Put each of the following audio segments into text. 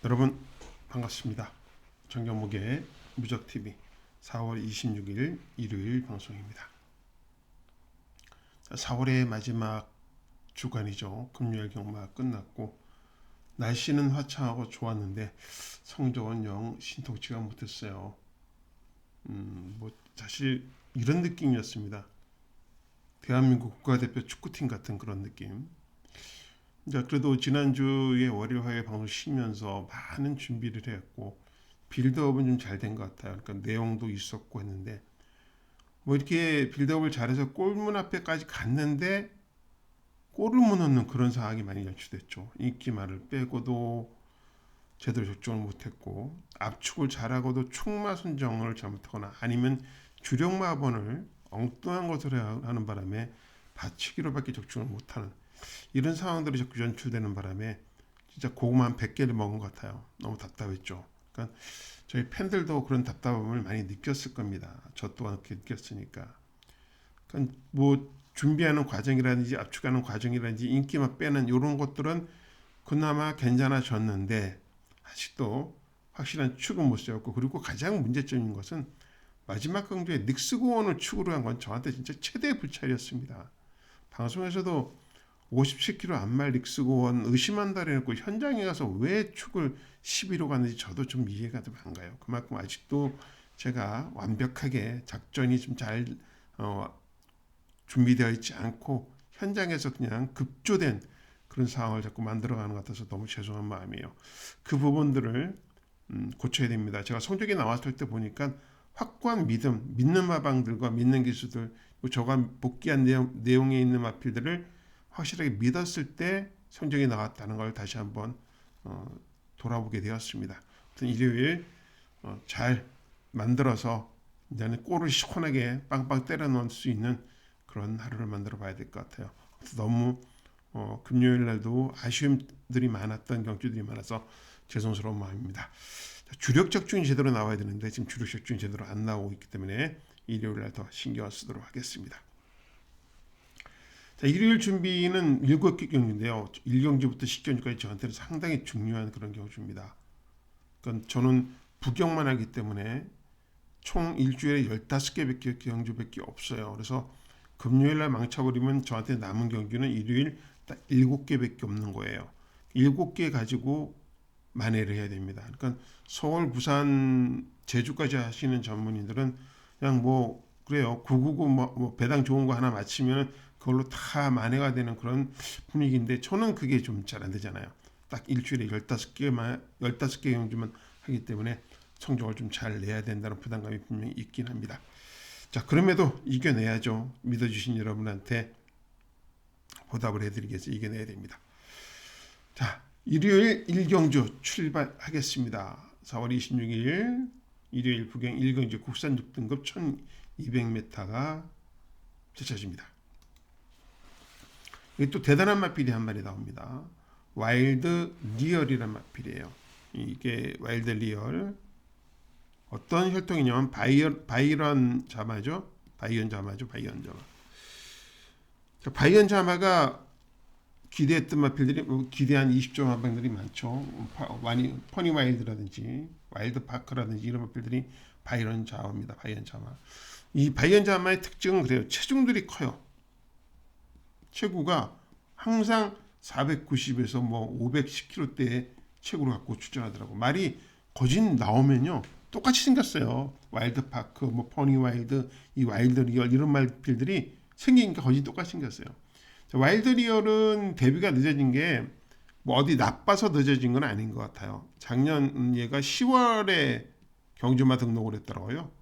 여러분 반갑습니다. 정경목의 무적TV 4월 26일 일요일 방송입니다. 4월의 마지막 주간이죠. 금요일 경마가 끝났고 날씨는 화창하고 좋았는데 성적은 영 신통치가 못했어요. 사실 이런 느낌이었습니다. 대한민국 국가대표 축구팀 같은 그런 느낌. 그래도 지난주에 월요일에 방송 쉬면서 많은 준비를 했고 빌드업은 좀 잘 된 것 같아요. 그러니까 내용도 있었고 했는데 이렇게 빌드업을 잘해서 골문 앞에까지 갔는데 골을 못 넣는 그런 상황이 많이 연출됐죠. 인기말을 빼고도 제대로 적중을 못했고 압축을 잘하고도 축마 선정을 잘못하거나 아니면 주력마번을 엉뚱한 것을 하는 바람에 받치기로밖에 적중을 못하는 이런 상황들이 자꾸 연출되는 바람에 진짜 고구마 한 100개를 먹은 것 같아요. 너무 답답했죠. 그러니까 저희 팬들도 그런 답답함을 많이 느꼈을 겁니다. 저 또한 그렇게 느꼈으니까. 그러니까 준비하는 과정이라든지 압축하는 과정이라든지 인기만 빼는 이런 것들은 그나마 괜찮아졌는데 아직도 확실한 축은 못 세웠고, 그리고 가장 문제점인 것은 마지막 경주에 닉스고원을 축으로 한 건 저한테 진짜 최대의 불찰이었습니다. 방송에서도 57kg 안말 닉스고원 의심한다 그래놓고 현장에 가서 왜 축을 11호 갔는지 저도 좀 이해가 좀 안 가요. 그만큼 아직도 제가 완벽하게 작전이 좀 잘 준비되어 있지 않고 현장에서 그냥 급조된 그런 상황을 자꾸 만들어가는 것 같아서 너무 죄송한 마음이에요. 그 부분들을 고쳐야 됩니다. 제가 성적이 나왔을 때 보니까 확고한 믿는 마방들과 믿는 기수들, 저가 복귀한 내용에 있는 마필들을 확실하게 믿었을 때 성적이 나왔다는 걸 다시 한번 돌아보게 되었습니다. 일요일 잘 만들어서 이제는 골을 시원하게 빵빵 때려 넣을 수 있는 그런 하루를 만들어 봐야 될 것 같아요. 너무 금요일 날도 아쉬움들이 많았던 경주들이 많아서 죄송스러운 마음입니다. 주력 적중이 제대로 나와야 되는데 지금 주력 적중이 제대로 안 나오고 있기 때문에 일요일 날 더 신경을 쓰도록 하겠습니다. 자, 일요일 준비는 7개 경주인데요. 1경주부터 10경주까지 저한테는 상당히 중요한 그런 경주입니다. 그러니까 저는 부경만 하기 때문에 총 일주일에 15개밖에 경주밖에 없어요. 그래서 금요일 날 망쳐버리면 저한테 남은 경주는 일요일 딱 7개밖에 없는 거예요. 7개 가지고 만회를 해야 됩니다. 그러니까 서울, 부산, 제주까지 하시는 전문인들은 그냥 그래요. 999 배당 좋은 거 하나 맞히면 그걸로 다 만회가 되는 그런 분위기인데 저는 그게 좀 잘 안 되잖아요. 딱 일주일에 15개 경주만 하기 때문에 성적을 좀 잘 내야 된다는 부담감이 분명히 있긴 합니다. 자, 그럼에도 이겨내야죠. 믿어주신 여러분한테 보답을 해드리겠습니다. 이겨내야 됩니다. 자, 일요일 1경주 출발하겠습니다. 4월 26일 일요일 부경 1경주 국산 6등급 1200m가 제차집니다. 여기 또 대단한 마필이 한 마리 나옵니다. 와일드 리얼이라는 마필이에요. 이게 와일드 리얼 어떤 혈통이냐면 바이런 자마죠. 바이언 자마죠. 바이언 자마가 기대했던 마필들이 기대한 20점 한방들이 많죠. 퍼니 와일드라든지 와일드 파크라든지 이런 마필들이 바이런 자마입니다. 바이언 자마. 이 바이언 자마의 특징은 그래요. 체중들이 커요. 체구가 항상 490에서 510kg대의 체구를 갖고 출전하더라고. 말이 거진 나오면요 똑같이 생겼어요. 와일드 파크, 퍼니 와일드, 이 와일드 리얼 이런 말필들이 생기니까 거진 똑같이 생겼어요. 와일드 리얼은 데뷔가 늦어진 게 어디 나빠서 늦어진 건 아닌 것 같아요. 작년 얘가 10월에 경주마 등록을 했더라고요.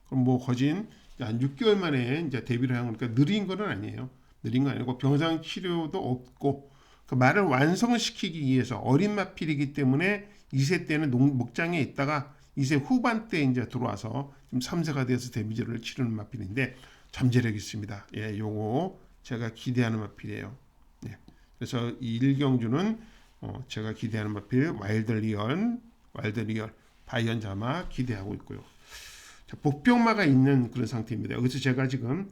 그럼 거진 한 6개월 만에 이제 데뷔를 한 거니까 느린 건 아니에요. 느린 건 아니고 병상 치료도 없고 그 말을 완성시키기 위해서 어린 마필이기 때문에 2세 때는 목장에 있다가 2세 후반 때 이제 들어와서 지금 3세가 돼서 데뷔를 치르는 마필인데 잠재력이 있습니다. 예, 요거 제가 기대하는 마필이에요. 예, 그래서 이 1경주는 제가 기대하는 마필 와일드 리얼 바이언 자마 기대하고 있고요. 자, 복병마가 있는 그런 상태입니다. 여기서 제가 지금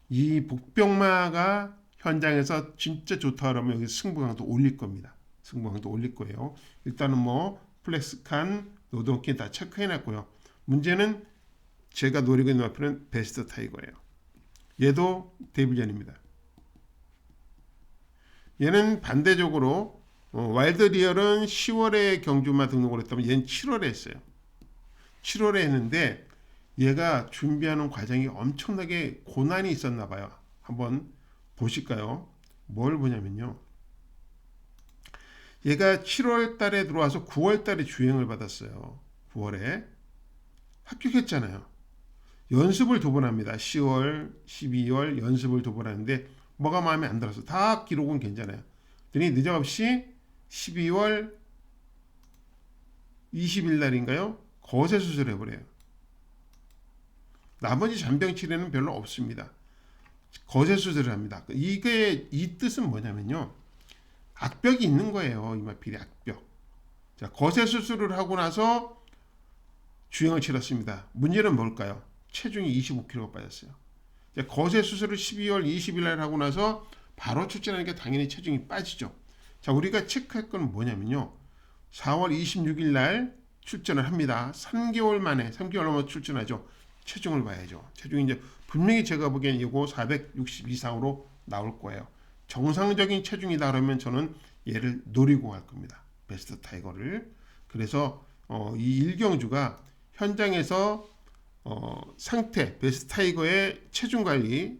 이 복병마가 현장에서 진짜 좋다 그러면 여기 승부강도 올릴 겁니다. 승부강도 올릴 거예요. 일단은 뭐 플렉스칸, 노동킨 다 체크해놨고요. 문제는 제가 노리고 있는 마필은 베스트 타이거예요. 얘도 데뷔전입니다. 얘는 반대적으로 와일드 리얼은 10월에 경주만 등록을 했다면 얘는 7월에 했어요. 7월에 했는데 얘가 준비하는 과정이 엄청나게 고난이 있었나 봐요. 한번 보실까요? 뭘 보냐면요. 얘가 7월 달에 들어와서 9월 달에 주행을 받았어요. 9월에 합격했잖아요. 연습을 2번 합니다. 10월, 12월 연습을 2번 하는데 뭐가 마음에 안 들어서 다 기록은 괜찮아요. 그랬더니 늦어없이 12월 20일 날인가요? 거세 수술을 해버려요. 나머지 잔병 치료는 별로 없습니다. 거세 수술을 합니다. 이게 이 뜻은 뭐냐면요. 악벽이 있는 거예요. 이마필이 악벽. 자, 거세 수술을 하고 나서 주행을 치렀습니다. 문제는 뭘까요? 체중이 25kg가 빠졌어요. 자, 거세 수술을 12월 20일 날 하고 나서 바로 출전하니까 당연히 체중이 빠지죠. 자, 우리가 체크할 건 뭐냐면요. 4월 26일 날 출전을 합니다. 3개월 만에 출전하죠. 체중을 봐야죠. 체중이 이제 분명히 제가 보기엔 이거 460 이상으로 나올 거예요. 정상적인 체중이다 그러면 저는 얘를 노리고 갈 겁니다. 베스트 타이거를. 그래서 이 일경주가 현장에서 상태 베스트 타이거의 체중 관리,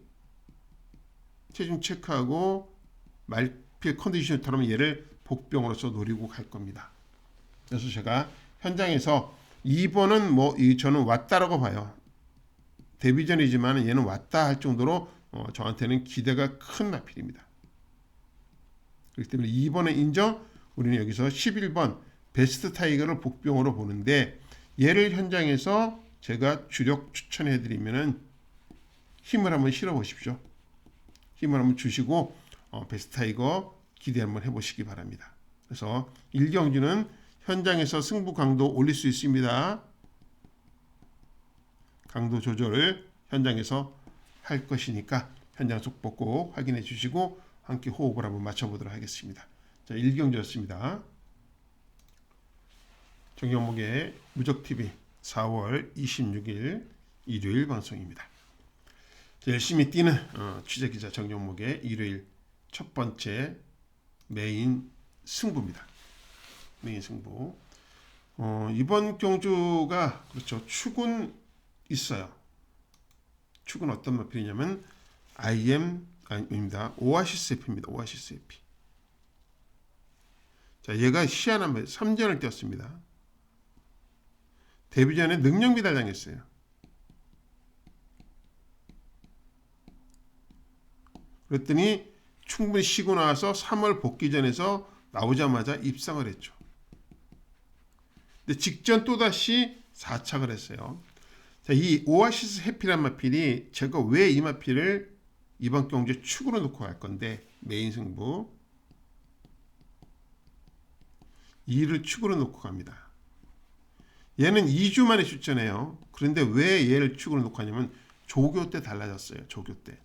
체중 체크하고 말필 컨디션처럼 얘를 복병으로서 노리고 갈 겁니다. 그래서 제가 현장에서 2번은 뭐 저는 왔다라고 봐요. 데뷔전이지만 얘는 왔다 할 정도로 저한테는 기대가 큰 마필입니다. 그렇기 때문에 2번은 인정. 우리는 여기서 11번 베스트 타이거를 복병으로 보는데 얘를 현장에서 제가 주력 추천해 드리면은 힘을 한번 실어 보십시오. 힘을 한번 주시고 베스트 타이거 기대 한번 해보시기 바랍니다. 그래서 1경주는 현장에서 승부 강도 올릴 수 있습니다. 강도 조절을 현장에서 할 것이니까 현장 속보 꼭 확인해 주시고 함께 호흡을 한번 맞춰보도록 하겠습니다. 자, 1경주였습니다. 정경목의 무적TV 4월 26일 일요일 방송입니다. 자, 열심히 뛰는 취재기자 정경목의 일요일 첫 번째 메인 승부입니다. 메인 승부. 이번 경주가 그렇죠. 축은 있어요. 축은 어떤 마필이냐면 아닙니다. 오아시스 F입니다. 오아시스 F. 자, 얘가 희한한 말 3전을 뛰었습니다. 데뷔전에 능력 미달당했어요. 그랬더니 충분히 쉬고 나와서 3월 복귀전에서 나오자마자 입상을 했죠. 근데 직전 또다시 4착을 했어요. 자, 이 오아시스 해피란 마필이 제가 왜 이 마필을 이번 경주에 축으로 놓고 갈 건데 메인 승부 2를 축으로 놓고 갑니다. 얘는 2주 만에 출전해요. 그런데 왜 얘를 축으로 놓고 하냐면 조교 때 달라졌어요. 조교 때.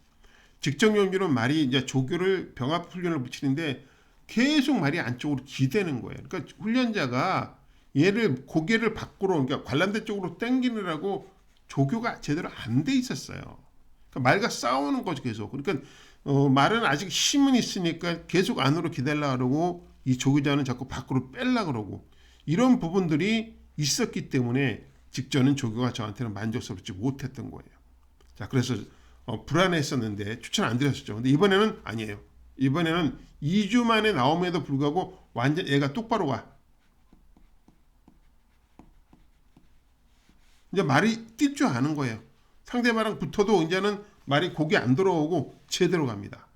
직전 경주는 말이 이제 조교를 병합 훈련을 붙이는데 계속 말이 안쪽으로 기대는 거예요. 그러니까 훈련자가 얘를 고개를 밖으로 그러니까 관람대 쪽으로 당기느라고 조교가 제대로 안 돼 있었어요. 그러니까 말과 싸우는 거죠 계속. 그러니까 말은 아직 힘은 있으니까 계속 안으로 기다리려고 그러고 이 조교자는 자꾸 밖으로 빼려고 그러고 이런 부분들이 있었기 때문에 직전은 조교가 저한테는 만족스럽지 못했던 거예요. 자, 그래서 불안했었는데 추천 안 드렸었죠. 근데 이번에는 아니에요. 이번에는 2주 만에 나옴에도 불구하고 완전 얘가 똑바로 가. 이제 말이 뛸 줄 아는 거예요. 상대방랑 붙어도 이제는 말이 고개 안 들어오고 제대로 갑니다.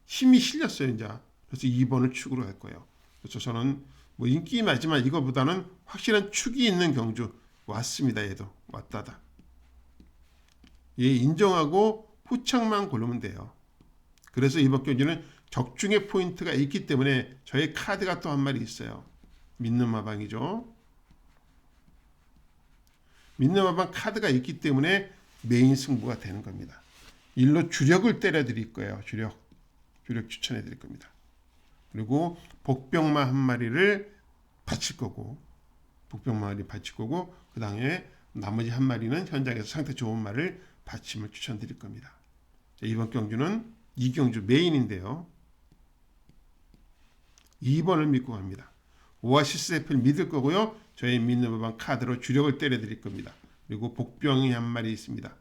힘이 실렸어요, 이제. 그래서 2번을 축으로 할 거예요. 그래서 저는 뭐 인기 나지만 이거보다는 확실한 축이 있는 경주 왔습니다. 얘도 왔다다. 얘 인정하고 후착만 고르면 돼요. 그래서 이번 경주는 적중의 포인트가 있기 때문에 저의 카드가 또 한 마리 있어요. 믿는 마방이죠. 믿는 마방 카드가 있기 때문에 메인 승부가 되는 겁니다. 일로 주력을 때려 드릴 거예요. 주력 추천해 드릴 겁니다. 그리고 복병마 한 마리를 바칠 거고 그 다음에 나머지 한 마리는 현장에서 상태 좋은 말을 받침을 추천드릴 겁니다. 자, 이번 경주는 이경주 메인인데요. 2번을 믿고 갑니다. 오아시스 애플 믿을 거고요. 저희 믿는 법한 카드로 주력을 때려드릴 겁니다. 그리고 복병이 한 마리 있습니다.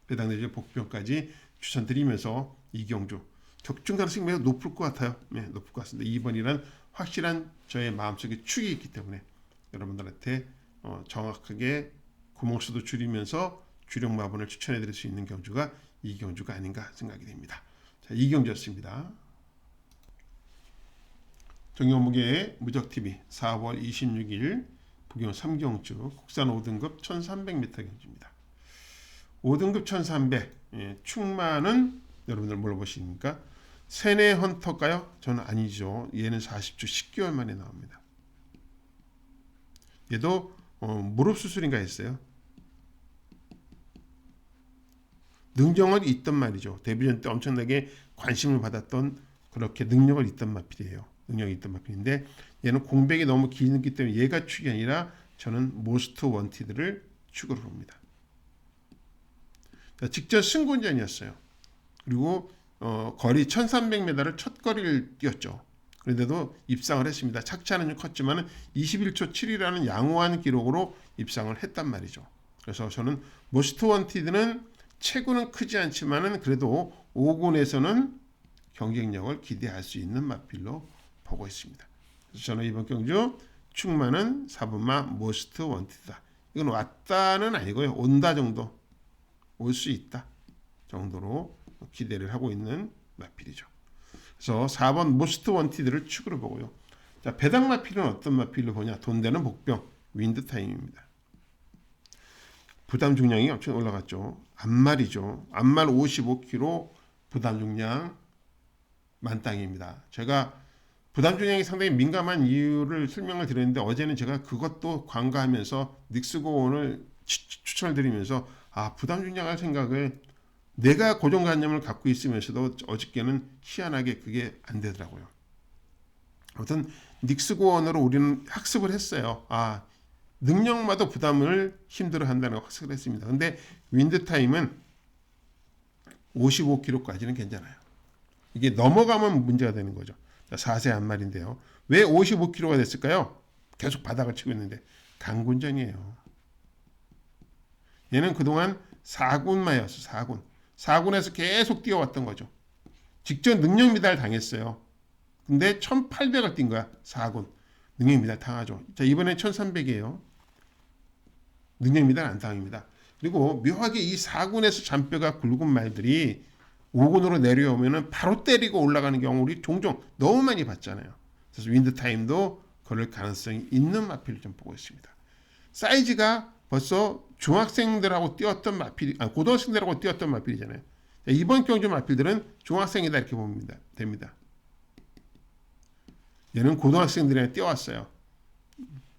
배당 내지 복병까지 추천드리면서 이경주 적중 가능성이 매우 높을 것 같아요. 네, 높을 것 같습니다. 2번이란 확실한 저의 마음속에 축이 있기 때문에 여러분들한테 정확하게 구멍수도 줄이면서 주력 마분을 추천해드릴 수 있는 경주가 이 경주가 아닌가 생각이 됩니다. 자, 이 경주였습니다. 정영무게의 무적TV 4월 26일 부경 3경주 국산 5등급 1300m 경주입니다. 5등급 1300 충만은 여러분들 뭘로 보십니까? 세네 헌터일까요? 저는 아니죠. 얘는 40주 10개월 만에 나옵니다. 얘도 무릎 수술인가 했어요. 능력은 있단 말이죠. 데뷔전 때 엄청나게 관심을 받았던 그렇게 능력을 있던 마필이에요. 능력이 있던 마필인데 얘는 공백이 너무 길기 때문에 얘가 축이 아니라 저는 모스트 원티드를 축으로 봅니다. 직전 승군전이었어요. 그리고 거리 1300m를 첫 거리를 뛰었죠. 그런데도 입상을 했습니다. 착차는 좀 컸지만 21초 7이라는 양호한 기록으로 입상을 했단 말이죠. 그래서 저는 모스트 원티드는 체구는 크지 않지만은 그래도 5군에서는 경쟁력을 기대할 수 있는 마필로 보고 있습니다. 그래서 저는 이번 경주 충만은 4번마 모스트 원티드다. 이건 왔다는 아니고요. 온다 정도. 올 수 있다 정도로 기대를 하고 있는 마필이죠. 그래서 4번 모스트 원티드를 축으로 보고요. 자, 배당 마필은 어떤 마필로 보냐? 돈 되는 복병 윈드 타임입니다. 부담 중량이 엄청 올라갔죠. 앞말이죠. 앞말 55kg 부담 중량 만땅입니다. 제가 부담 중량이 상당히 민감한 이유를 설명을 드렸는데 어제는 제가 그것도 관가하면서 닉스고원을 추천을 드리면서 부담 중량할 생각을 내가 고정관념을 갖고 있으면서도 어저께는 희한하게 그게 안 되더라고요. 아무튼 닉스고원으로 우리는 학습을 했어요. 능력마다 부담을 힘들어 한다는 걸 학습을 했습니다. 근데 윈드타임은 55kg까지는 괜찮아요. 이게 넘어가면 문제가 되는 거죠. 4세 한 마리인데요. 왜 55kg가 됐을까요? 계속 바닥을 치고 있는데 강군전이에요. 얘는 그동안 4군마였어. 4군. 4군에서 계속 뛰어왔던 거죠. 직전 능력 미달 당했어요. 근데 1800을 뛴 거야. 4군. 능력 미달 당하죠. 자, 이번엔 1300이에요. 능력 미달 안 당합니다. 그리고 묘하게 이 4군에서 잔뼈가 굵은 말들이 5군으로 내려오면은 바로 때리고 올라가는 경우 우리 종종 너무 많이 봤잖아요. 그래서 윈드타임도 그럴 가능성이 있는 마필을 좀 보고 있습니다. 사이즈가 벌써 중학생들하고 뛰었던 마필, 고등학생들하고 뛰었던 마필이잖아요. 이번 경주 마필들은 중학생이다 이렇게 보면 됩니다. 얘는 고등학생들이랑 뛰어왔어요.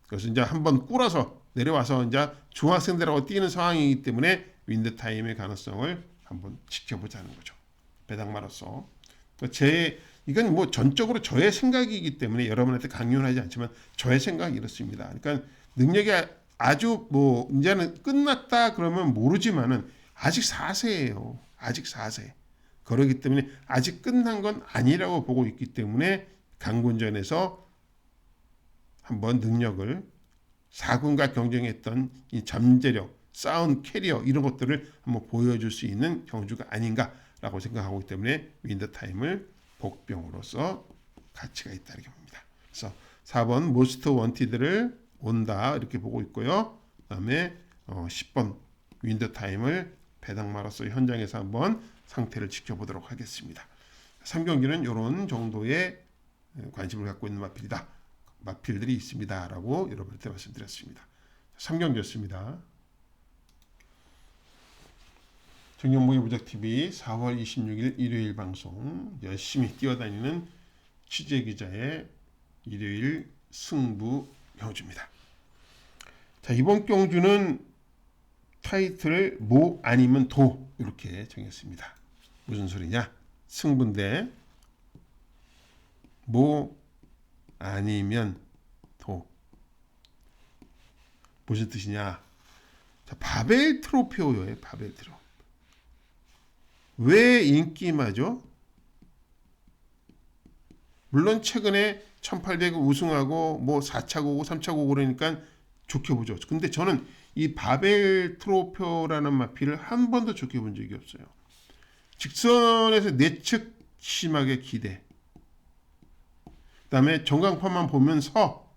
그래서 이제 한번 꿇어서 내려와서 이제 중학생들하고 뛰는 상황이기 때문에 윈드타임의 가능성을 한번 지켜보자는 거죠. 배당마로서. 이건 뭐 전적으로 저의 생각이기 때문에 여러분한테 강요는 하지 않지만 저의 생각이 이렇습니다. 그러니까 능력이 아주 뭐 이제는 끝났다 그러면 모르지만은 아직 4세예요. 아직 4세. 그러기 때문에 아직 끝난 건 아니라고 보고 있기 때문에 강군전에서 한번 능력을 4군과 경쟁했던 이 잠재력, 싸운 캐리어 이런 것들을 한번 보여줄 수 있는 경주가 아닌가라고 생각하고 있기 때문에 윈드타임을 복병으로서 가치가 있다 이렇게 봅니다. 그래서 4번 모스트 원티드를 온다 이렇게 보고 있고요. 그다음에 10번 윈드타임을 배당마로서 현장에서 한번 상태를 지켜보도록 하겠습니다. 3경기는 이런 정도의 관심을 갖고 있는 마필들이 있습니다. 라고 여러분한테 말씀드렸습니다. 3경기였습니다. 정영목의 무적TV 4월 26일 일요일 방송 열심히 뛰어다니는 취재기자의 일요일 승부 경주입니다. 자, 이번 경주는 타이틀을 모 아니면 도 이렇게 정했습니다. 무슨 소리냐? 승부인데 모 아니면 도. 무슨 뜻이냐? 자, 바벨 트로페오예요. 바벨 트로. 왜 인기마죠? 물론 최근에 1800 우승하고 뭐 4차 고고 3차 고고 그러니까 좋게 보죠. 근데 저는 이 바벨 트로페오라는 마필을 한 번도 좋게 본 적이 없어요. 직선에서 내측 심하게 기대. 그다음에 전광판만 보면서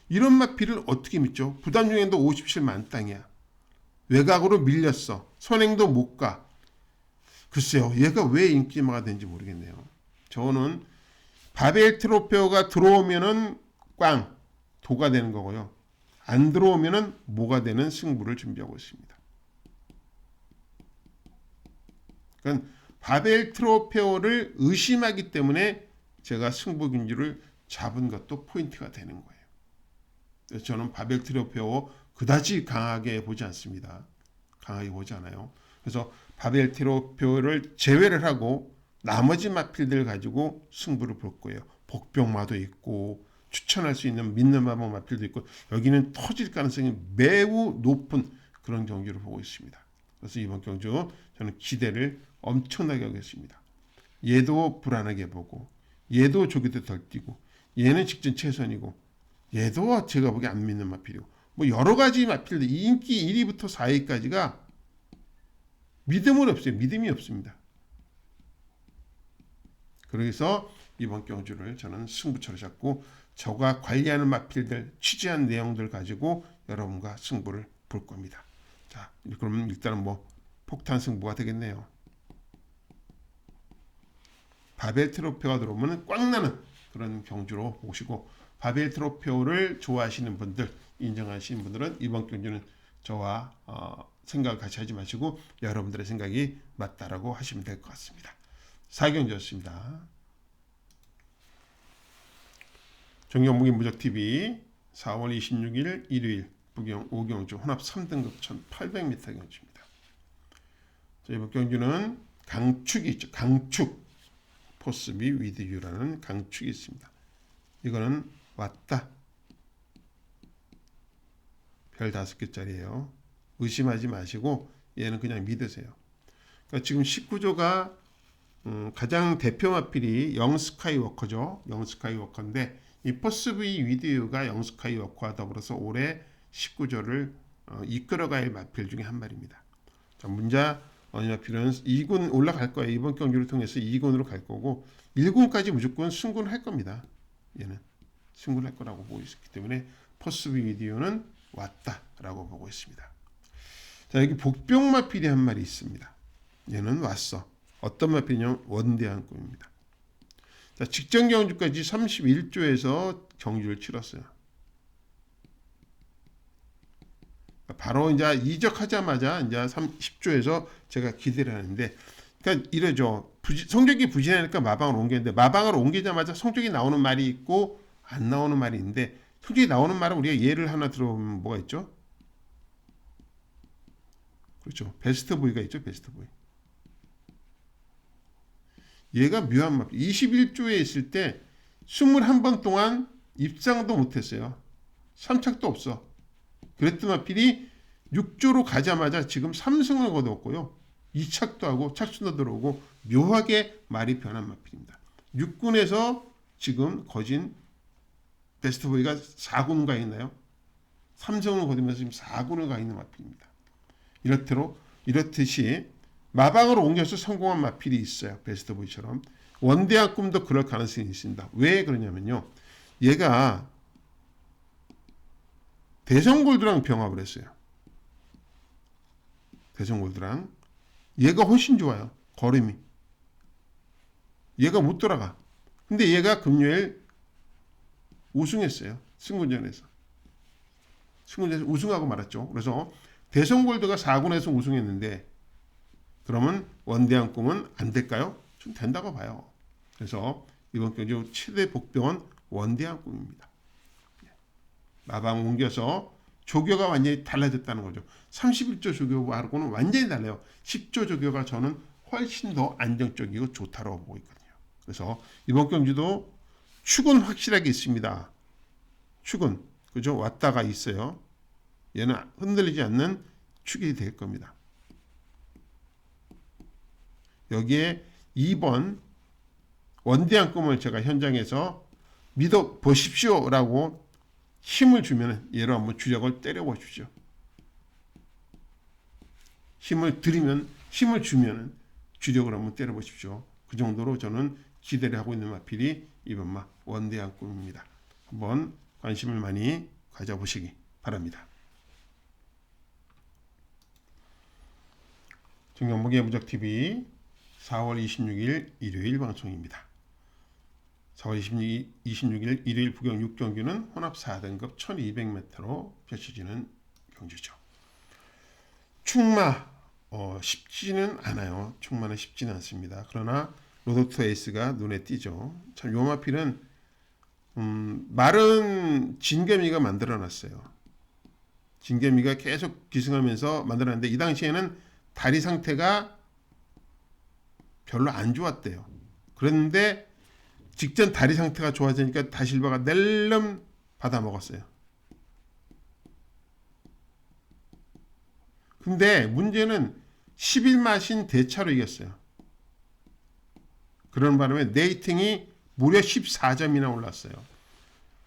이런 마필을 어떻게 믿죠? 부담 중에도 57 만땅이야. 외곽으로 밀렸어. 선행도 못 가. 글쎄요, 얘가 왜 인기마가 된지 모르겠네요. 저는 바벨 트로페오가 들어오면은 꽝, 도가 되는 거고요. 안 들어오면은 모가 되는 승부를 준비하고 있습니다. 그러니까 바벨 트로페오를 의심하기 때문에 제가 승부균주를 잡은 것도 포인트가 되는 거예요. 그래서 저는 바벨 트로페오 그다지 강하게 보지 않습니다. 강하게 보지 않아요. 그래서 바벨 트로페오를 제외를 하고 나머지 마필들 가지고 승부를 볼 거예요. 복병마도 있고 추천할 수 있는 믿는 마법 마필도 있고 여기는 터질 가능성이 매우 높은 그런 경주를 보고 있습니다. 그래서 이번 경주 저는 기대를 엄청나게 하겠습니다. 얘도 불안하게 보고 얘도 조기도 덜 뛰고 얘는 직전 최선이고 얘도 제가 보기에 안 믿는 마필이고 뭐 여러 가지 마필들 인기 1위부터 4위까지가 믿음은 없어요. 믿음이 없습니다. 그래서 이번 경주를 저는 승부처로 잡고 저가 관리하는 마필들 취재한 내용들 가지고 여러분과 승부를 볼 겁니다. 자, 그러면 일단은 뭐 폭탄 승부가 되겠네요. 바벨 트로페오가 들어오면 꽝 나는 그런 경주로 보시고 바벨 트로페오를 좋아하시는 분들, 인정하시는 분들은 이번 경주는 저와 생각을 같이 하지 마시고 여러분들의 생각이 맞다라고 하시면 될 것 같습니다. 사경주였습니다. 정경무기 무적TV 4월 26일 일요일 부경 5경주 혼합 3등급 1800m 경주입니다. 자, 이번 경주는 강축이 있죠. 강축 포스비 위드유라는 강축이 있습니다. 이거는 왔다. 별 5개짜리예요. 의심하지 마시고 얘는 그냥 믿으세요. 그러니까 지금 19조가 가장 대표 마필이 영스카이워커죠. 영스카이워커인데 이 포스비 위드유가 영스카이워커와 더불어서 올해 19조를 이끌어갈 마필 중에 한 마리입니다. 자, 문자 어느 마필은 2군 올라갈 거예요. 이번 경기를 통해서 2군으로 갈 거고 1군까지 무조건 승군할 겁니다. 얘는 승군할 거라고 보고 있기 때문에 포스비 위드유는 왔다라고 보고 있습니다. 자, 여기 복병 마필이 한 마리 있습니다. 얘는 왔어. 어떤 마필이냐면 원대한 꿈입니다. 자, 직전 경주까지 31조에서 경주를 치렀어요. 바로 이제 이적하자마자 이제 10조에서 제가 기대를 하는데, 그러니까 이러죠. 성적이 부진하니까 마방을 옮겼는데 마방을 옮기자마자 성적이 나오는 말이 있고 안 나오는 말이 있는데 성적이 나오는 말은 우리가 예를 하나 들어보면 뭐가 있죠? 그렇죠. 베스트 보이가 있죠. 베스트 보이. 얘가 묘한 마필. 21조에 있을 때 21번 동안 입상도 못했어요. 3착도 없어. 그랬던 마필이 6조로 가자마자 지금 3승을 거뒀고요. 2착도 하고 착수도 들어오고 묘하게 말이 변한 마필입니다. 6군에서 지금 거진 베스트 보이가 4군 가 있나요? 3승을 거두면서 지금 4군을 가 있는 마필입니다. 이렇듯이 마방으로 옮겨서 성공한 마필이 있어요. 베스트 보이처럼. 원대한 꿈도 그럴 가능성이 있습니다. 왜 그러냐면요. 얘가 대성골드랑 병합을 했어요. 대성골드랑. 얘가 훨씬 좋아요. 걸음이. 얘가 못 돌아가. 근데 얘가 금요일 우승했어요. 승군전에서. 승군전에서 우승하고 말았죠. 그래서 대성골드가 4군에서 우승했는데 그러면 원대한 꿈은 안 될까요? 좀 된다고 봐요. 그래서 이번 경주 최대 복병은 원대한 꿈입니다. 마방 옮겨서 조교가 완전히 달라졌다는 거죠. 31조 조교하고는 완전히 달라요. 10조 조교가 저는 훨씬 더 안정적이고 좋다고 보고 있거든요. 그래서 이번 경주도 축은 확실하게 있습니다. 축은 그죠? 왔다가 있어요. 얘는 흔들리지 않는 축이 될 겁니다. 여기에 2번 원대한 꿈을 제가 현장에서 믿어 보십시오라고 힘을 주면 얘로 한번 주력을 때려 보십시오. 힘을 드리면 힘을 주면 주력을 한번 때려 보십시오. 그 정도로 저는 기대를 하고 있는 마필이 이번 마 원대한 꿈입니다. 한번 관심을 많이 가져보시기 바랍니다. 정경목의 무적TV 4월 26일 일요일 방송입니다. 4월 26일 일요일 부경 6경주는 혼합 4등급 1200m로 펼쳐지는 경주죠. 충마 쉽지는 않아요. 충마는 쉽지는 않습니다. 그러나 로드 투 에이스가 눈에 띄죠. 참 요 마필은 말은 진개미가 만들어놨어요. 진개미가 계속 기승하면서 만들어놨는데 이 당시에는 다리 상태가 별로 안 좋았대요. 그런데 직전 다리 상태가 좋아지니까 다실바가 낼름 받아 먹었어요. 근데 문제는 11마신 대차로 이겼어요. 그런 바람에 네이팅이 무려 14점이나 올랐어요.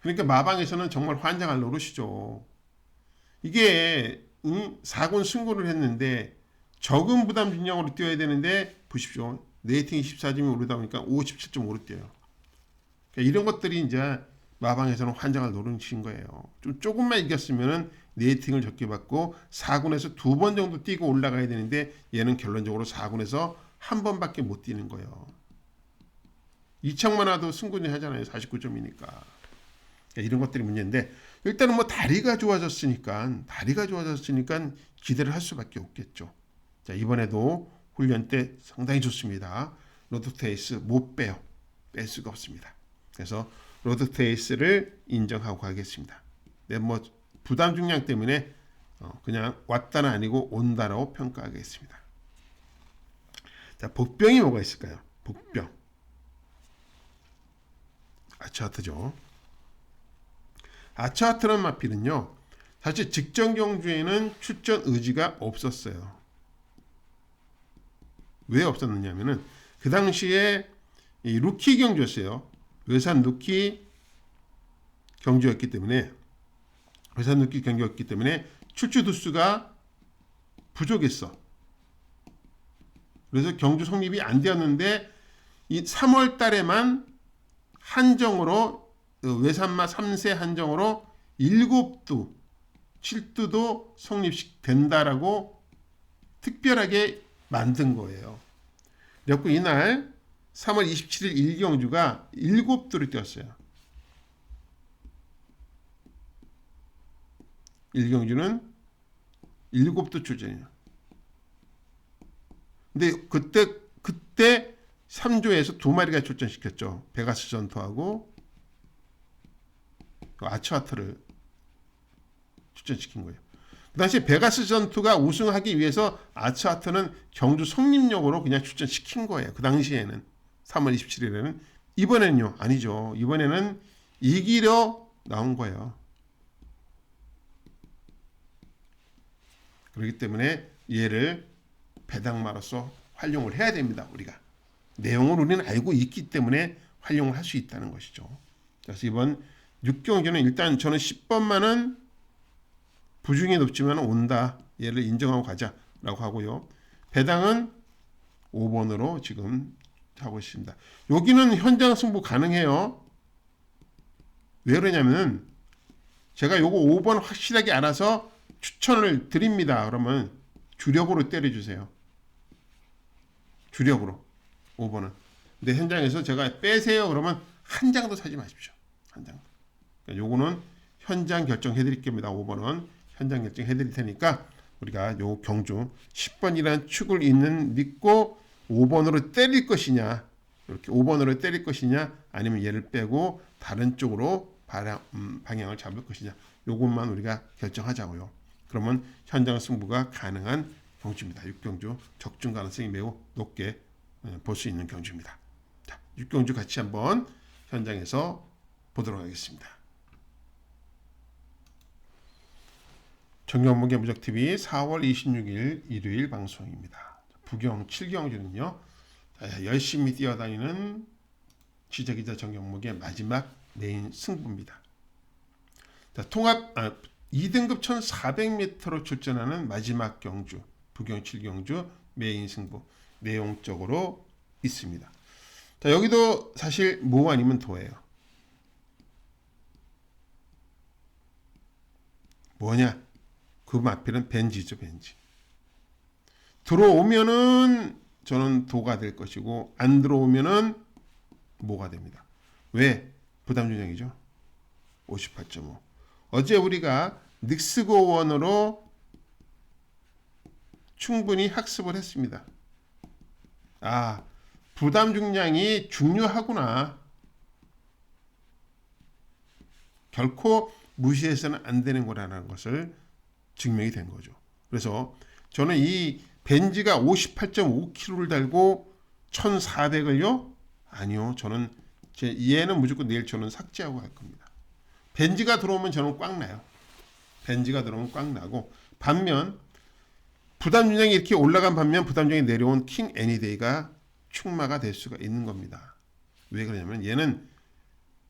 그러니까 마방에서는 정말 환장할 노릇이죠. 이게 4군 승부를 했는데 적은 부담 진영으로 뛰어야 되는데 보십시오. 네이팅이 14점이 오르다 보니까 57.5로 뛰어요. 그러니까 이런 것들이 이제 마방에서는 환장할 노릇인 거예요. 좀 조금만 이겼으면은 네이팅을 적게 받고 4군에서 2번 정도 뛰고 올라가야 되는데 얘는 결론적으로 4군에서 한 번밖에 못 뛰는 거예요. 이창만 와도 승군이 하잖아요. 49점이니까. 그러니까 이런 것들이 문제인데 일단은 뭐 다리가 좋아졌으니까 기대를 할 수밖에 없겠죠. 자, 이번에도 훈련 때 상당히 좋습니다. 로드 투 에이스 못 빼요. 뺄 수가 없습니다. 그래서 로드 투 에이스를 인정하고 가겠습니다. 네, 뭐 부담 중량 때문에 그냥 왔다는 아니고 온다라고 평가하겠습니다. 자, 복병이 뭐가 있을까요? 복병. 아츠하트죠. 아츠하트란 마필은요. 사실 직전 경주에는 출전 의지가 없었어요. 왜 없었느냐면은 그 당시에 이 루키 경주였어요. 외산 루키 경주였기 때문에 출주 두수가 부족했어. 그래서 경주 성립이 안 되었는데 이 3월 달에만 한정으로 외산마 3세 한정으로 7두 7두도 성립된다라고 특별하게 만든 거예요. 그래서 이날 3월 27일 1경주가 7두를 뛰었어요. 1경주는 7두 출전이에요. 근데 그때 3조에서 2마리가 출전시켰죠. 베가스 전투하고 아츠하트를 출전시킨 거예요. 그 당시에 베가스 전투가 우승하기 위해서 아츠하트는 경주 성립용으로 그냥 출전시킨 거예요. 그 당시에는 3월 27일에는. 이번에는요. 아니죠. 이번에는 이기려 나온 거예요. 그렇기 때문에 얘를 배당마로서 활용을 해야 됩니다. 우리가. 내용을 우리는 알고 있기 때문에 활용을 할 수 있다는 것이죠. 그래서 이번 6경주는 일단 저는 10번만은 부중이 높지만 온다. 얘를 인정하고 가자라고 하고요. 배당은 5번으로 지금 하고 있습니다. 여기는 현장 승부 가능해요. 왜 그러냐면 제가 요거 5번 확실하게 알아서 추천을 드립니다. 그러면 주력으로 때려주세요. 주력으로 5번은. 근데 현장에서 제가 빼세요. 그러면 한 장도 사지 마십시오. 한 장. 그러니까 요거는 현장 결정해 드릴 겁니다. 5번은 현장 결정해 드릴 테니까 우리가 요 경주 10번이라는 축을 믿고 5번으로 때릴 것이냐, 이렇게 5번으로 때릴 것이냐, 아니면 얘를 빼고 다른 쪽으로 방향을 잡을 것이냐, 요것만 우리가 결정하자고요. 그러면 현장 승부가 가능한 경주입니다. 6경주 적중 가능성이 매우 높게 볼 수 있는 경주입니다. 자, 6경주 같이 한번 현장에서 보도록 하겠습니다. 정경목의 무적TV 4월 26일 일요일 방송입니다. 부경 7경주는요. 열심히 뛰어다니는 취재기자 정경목의 마지막 메인 승부입니다. 자, 통합 2등급 1400m로 출전하는 마지막 경주 부경 7경주 메인 승부 내용적으로 있습니다. 자, 여기도 사실 모 아니면 도예요. 뭐냐? 그 마필은 벤지죠, 벤지. 들어오면은 저는 도가 될 것이고 안 들어오면은 모가 됩니다. 왜? 부담 중량이죠. 58.5. 어제 우리가 닉스고원으로 충분히 학습을 했습니다. 아, 부담 중량이 중요하구나. 결코 무시해서는 안 되는 거라는 것을 증명이 된 거죠. 그래서 저는 이 벤지가 58.5kg를 달고 1400을요? 아니요. 저는 얘는 무조건 내일 저는 삭제하고 갈 겁니다. 벤지가 들어오면 저는 꽉 나요. 벤지가 들어오면 꽉 나고 반면 부담 중량이 이렇게 올라간 반면 부담 중량이 내려온 킹 애니데이가 축마가 될 수가 있는 겁니다. 왜 그러냐면 얘는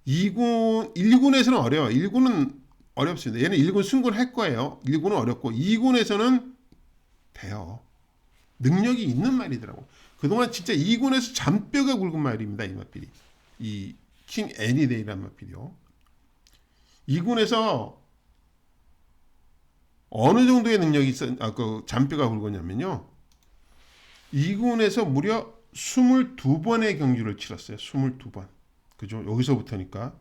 2군, 1군에서는 어려워요. 1군은 어렵습니다. 얘는 1군 승군할 거예요. 1군은 어렵고 2군에서는 돼요. 능력이 있는 말이더라고. 그동안 진짜 2군에서 잔뼈가 굵은 말입니다. 이 마필이. 이 킹 애니데이란 마필이요. 2군에서 어느 정도의 능력이 있어, 그 잔뼈가 굵었냐면요. 2군에서 무려 22번의 경주를 치렀어요. 22번. 그죠? 여기서부터니까.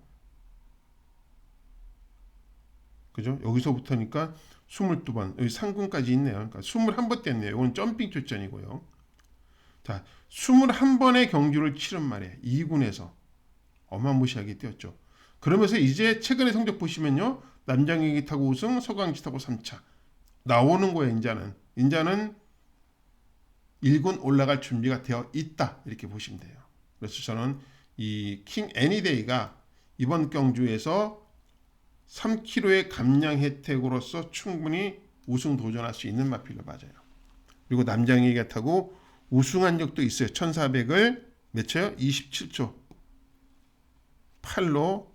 그죠? 여기서부터니까 22번. 여기 상군까지 있네요. 그러니까 21번 뛰었네요. 이건 점핑 출전이고요. 자, 21번의 경주를 치른 말이에요. 2군에서. 어마무시하게 뛰었죠. 그러면서 이제 최근의 성적 보시면요. 남장혁이 타고 우승, 서강지 타고 3차. 나오는 거예요, 인자는. 인자는 1군 올라갈 준비가 되어 있다. 이렇게 보시면 돼요. 그래서 저는 이 킹 애니데이가 이번 경주에서 3kg의 감량 혜택으로서 충분히 우승 도전할 수 있는 마필로 맞아요. 그리고 남장혁이가 타고 우승한 적도 있어요. 1400을 몇 초요? 27초 8로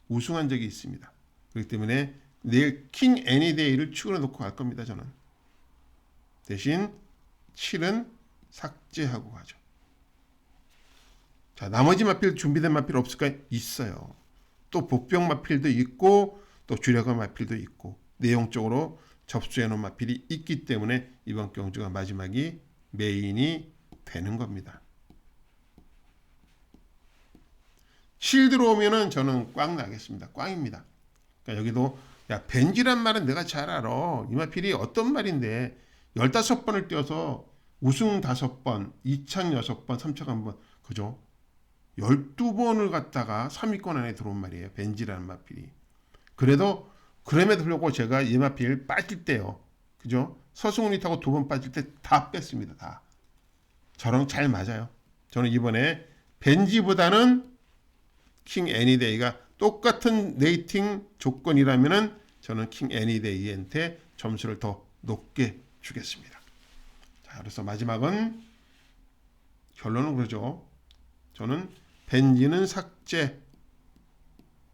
우승한 적이 있습니다. 그렇기 때문에 내일 킹 애니데이를 축으로 놓고 갈 겁니다. 저는. 대신 7은 삭제하고 가죠. 자, 나머지 마필 준비된 마필 없을까요? 있어요. 또 복병 마필도 있고 또 주력한 마필도 있고 내용적으로 접수해 놓은 마필이 있기 때문에 이번 경주가 마지막이 메인이 되는 겁니다. 7 들어오면은 저는 꽝 나겠습니다. 꽝입니다. 그러니까 여기도 야 벤지란 말은 내가 잘 알아. 이 마필이 어떤 말인데 15번을 뛰어서 우승 5번, 2창 6번, 3창 1번 그죠? 12번을 갔다가 3위권 안에 들어온 말이에요. 벤지라는 마필이. 그래도 그럼에도 불구하고 제가 이 마필 빠질 때요. 그죠? 서승훈이 타고 2번 빠질 때 다 뺐습니다. 다. 저랑 잘 맞아요. 저는 이번에 벤지보다는 킹 애니데이가 똑같은 레이팅 조건이라면은 저는 킹 애니데이한테 점수를 더 높게 주겠습니다. 자, 그래서 마지막은 결론은 그러죠. 저는 벤지는 삭제,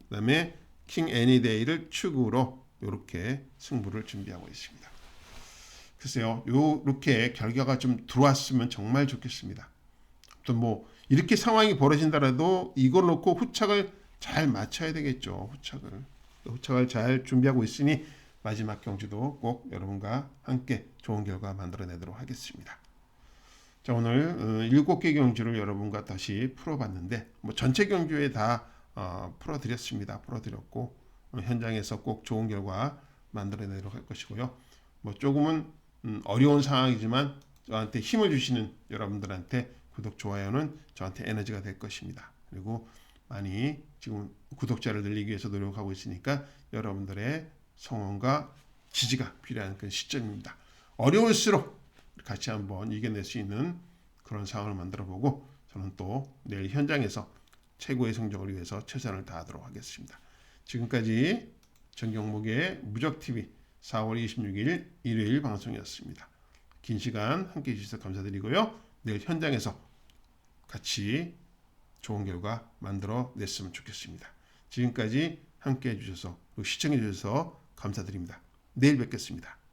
그다음에 킹 애니데이를 축으로 이렇게 승부를 준비하고 있습니다. 글쎄요, 이렇게 결과가 좀 들어왔으면 정말 좋겠습니다. 또 뭐 이렇게 상황이 벌어진다라도 이걸 놓고 후착을 잘 맞춰야 되겠죠. 후착을 잘 준비하고 있으니 마지막 경주도 꼭 여러분과 함께 좋은 결과 만들어내도록 하겠습니다. 자, 오늘 7개 경주를 여러분과 다시 풀어봤는데 뭐 전체 경주에 다 풀어드렸습니다. 풀어드렸고 현장에서 꼭 좋은 결과 만들어내도록 할 것이고요. 뭐 조금은 어려운 상황이지만 저한테 힘을 주시는 여러분들한테 구독, 좋아요는 저한테 에너지가 될 것입니다. 그리고 많이 지금 구독자를 늘리기 위해서 노력하고 있으니까 여러분들의 성원과 지지가 필요한 그 시점입니다. 어려울수록 같이 한번 이겨낼 수 있는 그런 상황을 만들어보고 저는 또 내일 현장에서 최고의 성적을 위해서 최선을 다하도록 하겠습니다. 지금까지 정경목의 무적TV 4월 26일 일요일 방송이었습니다. 긴 시간 함께 해주셔서 감사드리고요. 내일 현장에서 같이 좋은 결과 만들어 냈으면 좋겠습니다. 지금까지 함께 해주셔서 시청해 주셔서 감사드립니다. 내일 뵙겠습니다.